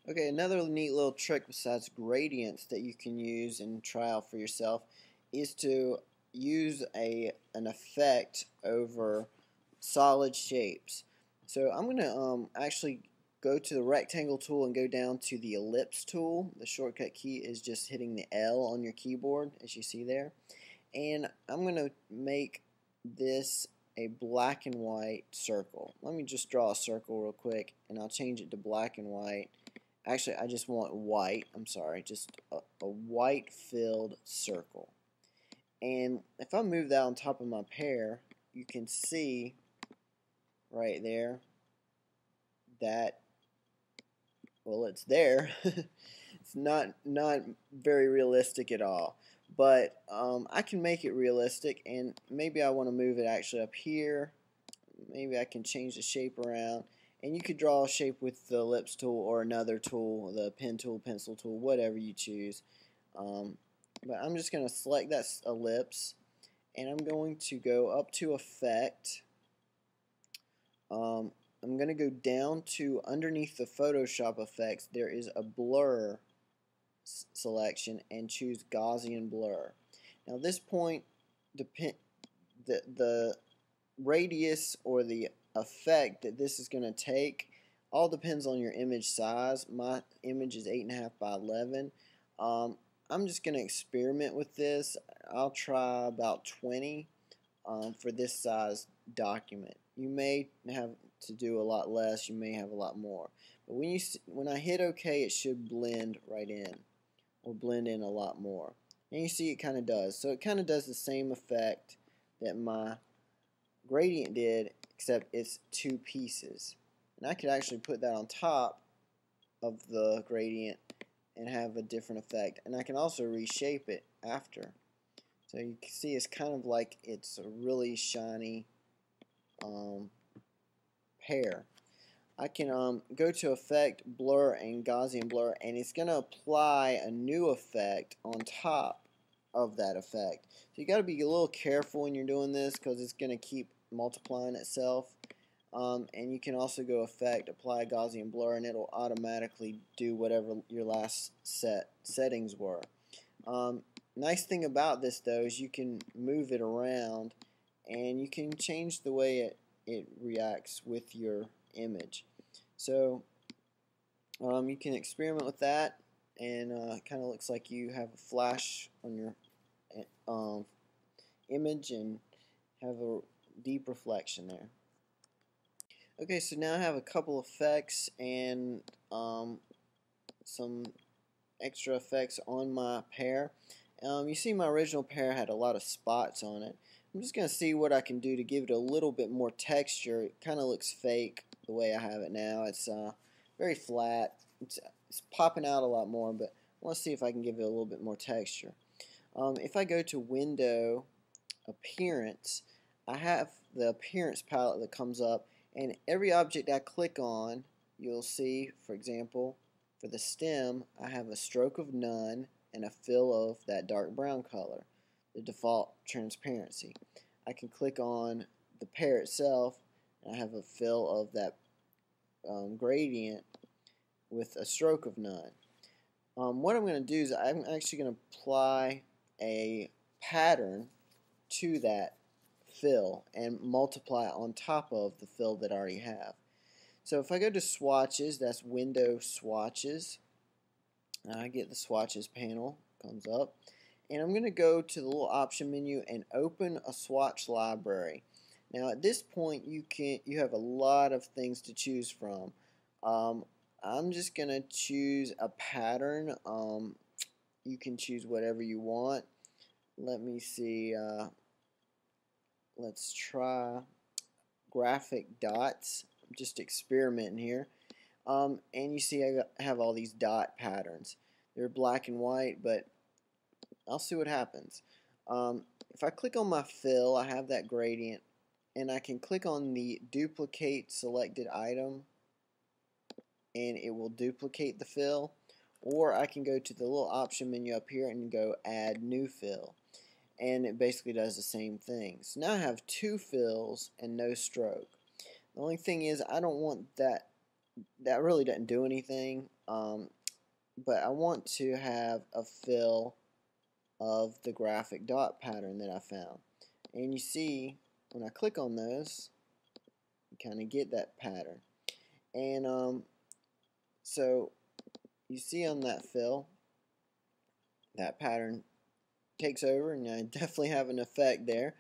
Okay, another neat little trick besides gradients that you can use and try out for yourself is to use an effect over solid shapes. So I'm going to actually go to the rectangle tool and go down to the ellipse tool. The shortcut key is just hitting the L on your keyboard, as you see there. And I'm going to make this a black and white circle. Let me just draw a circle real quick, and I'll change it to black and white. Actually, I just want white. I'm sorry, just a white filled circle. And if I move that on top of my pear, you can see right there that, well, it's there. It's not very realistic at all. But I can make it realistic, and maybe I want to move it actually up here. Maybe I can change the shape around. And you could draw a shape with the ellipse tool or another tool, the pen tool, pencil tool, whatever you choose. But I'm just going to select that ellipse, and I'm going to go up to Effect. I'm going to go down to underneath the Photoshop effects. There is a Blur selection, and choose Gaussian Blur. Now, at this point, the radius or the effect that this is going to take all depends on your image size. My image is 8.5 by 11. I'm just going to experiment with this. I'll try about 20 for this size document. You may have to do a lot less. You may have a lot more. But when I hit OK, it should blend right in, or blend in a lot more. And you see it kind of does. So it kind of does the same effect that my gradient did, except it's two pieces. And I could actually put that on top of the gradient and have a different effect. And I can also reshape it after. So you can see it's kind of like it's a really shiny pear. I can go to Effect, Blur, and Gaussian Blur, and it's going to apply a new effect on top of that effect. So you got to be a little careful when you're doing this, because it's going to keep multiplying itself. And you can also go Effect, Apply Gaussian Blur, and it'll automatically do whatever your last settings were. Nice thing about this, though, is you can move it around, and you can change the way it reacts with your image. So you can experiment with that, and it kind of looks like you have a flash on your image and have a deep reflection there. Okay, so now I have a couple effects and some extra effects on my pear. You see my original pear had a lot of spots on it. I'm just going to see what I can do to give it a little bit more texture. It kind of looks fake the way I have it now. It's very flat. It's popping out a lot more, but I want to see if I can give it a little bit more texture. If I go to Window, Appearance, I have the Appearance palette that comes up, and every object I click on, you'll see, for example, for the stem, I have a stroke of none and a fill of that dark brown color, the default transparency. I can click on the pear itself, and I have a fill of that gradient with a stroke of none. What I'm going to do is I'm actually going to apply a pattern to that fill and multiply it on top of the fill that I already have. So if I go to Swatches, that's Window Swatches, I get the Swatches panel, comes up, and I'm going to go to the little option menu and open a swatch library. Now at this point you have a lot of things to choose from. I'm just going to choose a pattern. You can choose whatever you want. Let me see. Let's try graphic dots. I'm just experimenting here. And you see I have all these dot patterns. They're black and white, but I'll see what happens. If I click on my fill, I have that gradient, and I can click on the duplicate selected item, and it will duplicate the fill. Or I can go to the little option menu up here and go Add New Fill, and it basically does the same thing. So now I have two fills and no stroke. The only thing is I don't want that. That really doesn't do anything. but I want to have a fill of the graphic dot pattern that I found. And you see, when I click on those, you kind of get that pattern. And so you see on that fill, that pattern takes over, and I definitely have an effect there.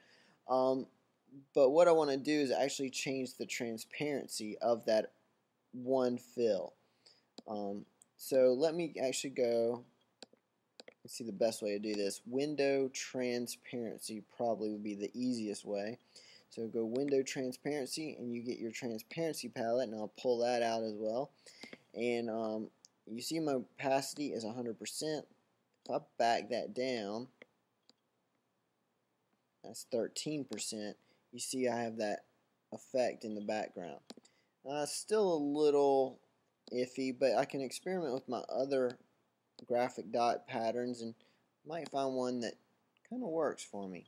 But what I want to do is actually change the transparency of that one fill. So let me actually go, let's see the best way to do this. Window transparency probably would be the easiest way. So go window transparency, and you get your transparency palette, and I'll pull that out as well. And you see my opacity is 100%. If I back that down, that's 13%. You see I have that effect in the background. Still a little iffy, but I can experiment with my other graphic dot patterns and might find one that kind of works for me.